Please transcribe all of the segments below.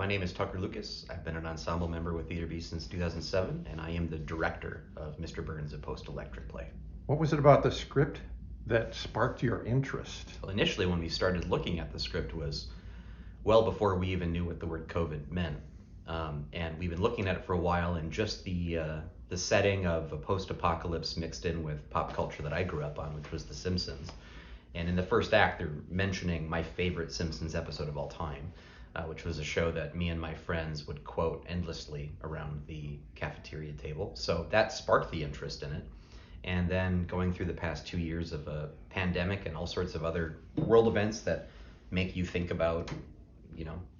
My name is Tucker Lucas. I've been an ensemble member with Theater B since 2007, and I am the director of Mr. Burns, a post-electric play. What was it about the script that sparked your interest? Well, initially, when we started looking at the script was well before we even knew what the word COVID meant. And we've been looking at it for a while, and just the setting of a post-apocalypse mixed in with pop culture that I grew up on, which was The Simpsons. And in the first act, they're mentioning my favorite Simpsons episode of all time, which was a show that me and my friends would quote endlessly around the cafeteria table. So that sparked the interest in it. And then going through the past 2 years of a pandemic and all sorts of other world events that make you think about,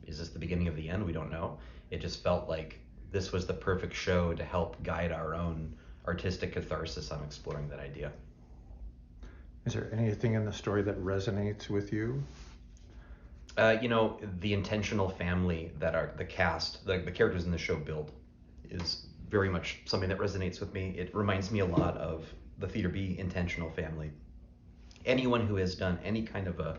is this the beginning of the end? We don't know. It just felt like this was the perfect show to help guide our own artistic catharsis on exploring that idea. Is there anything in the story that resonates with you? The intentional family that the cast, the characters in the show build is very much something that resonates with me. It reminds me a lot of the Theater B intentional family. Anyone who has done any kind of a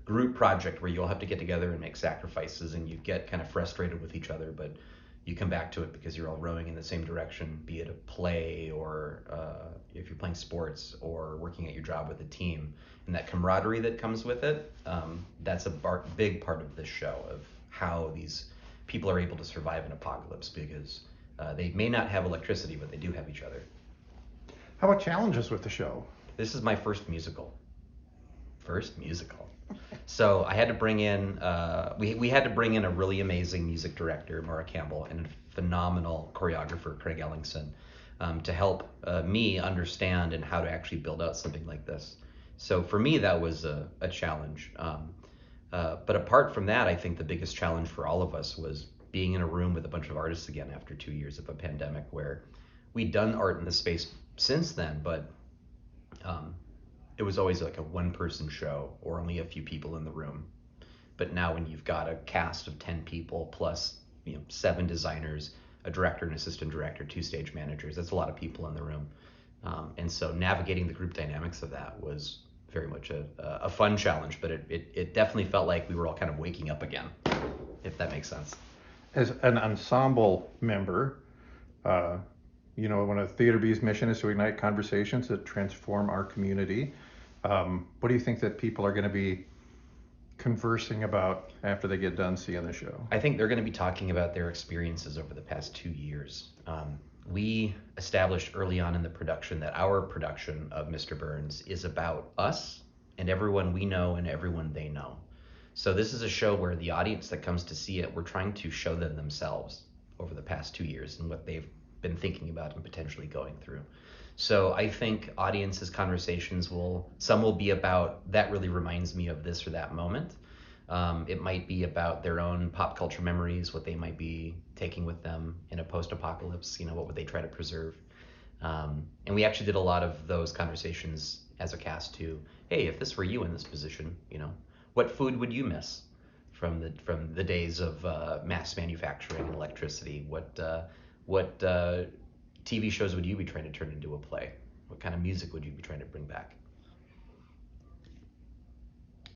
group project where you all have to get together and make sacrifices and you get kind of frustrated with each other, but you come back to it because you're all rowing in the same direction, be it a play or if you're playing sports or working at your job with a team, and that camaraderie that comes with it, that's a big part of this show, of how these people are able to survive an apocalypse, because they may not have electricity, but they do have each other. How about challenges with the show? This is my first musical. So I had to bring in, we had to bring in a really amazing music director, Maura Campbell, and a phenomenal choreographer, Craig Ellingson, to help me understand and how to actually build out something like this. So for me, that was a challenge. But apart from that, I think the biggest challenge for all of us was being in a room with a bunch of artists again after 2 years of a pandemic, where we'd done art in the space since then, but it was always like a one-person show or only a few people in the room. But now when you've got a cast of 10 people plus 7 designers, a director, an assistant director, 2 stage managers, that's a lot of people in the room. And so navigating the group dynamics of that was very much a fun challenge, but it definitely felt like we were all kind of waking up again, if that makes sense. As an ensemble member, one of Theater B's mission is to ignite conversations that transform our community. What do you think that people are going to be conversing about after they get done seeing the show? I think they're going to be talking about their experiences over the past 2 years. We established early on in the production that our production of Mr. Burns is about us and everyone we know and everyone they know. So this is a show where the audience that comes to see it, we're trying to show them themselves over the past 2 years and what they've been thinking about and potentially going through. So I think audiences' conversations some will be about, that really reminds me of this or that moment. It might be about their own pop culture memories, what they might be taking with them in a post-apocalypse, what would they try to preserve. And we actually did a lot of those conversations as a cast too. Hey, if this were you in this position, what food would you miss from the days of mass manufacturing and electricity? What TV shows would you be trying to turn into a play? What kind of music would you be trying to bring back?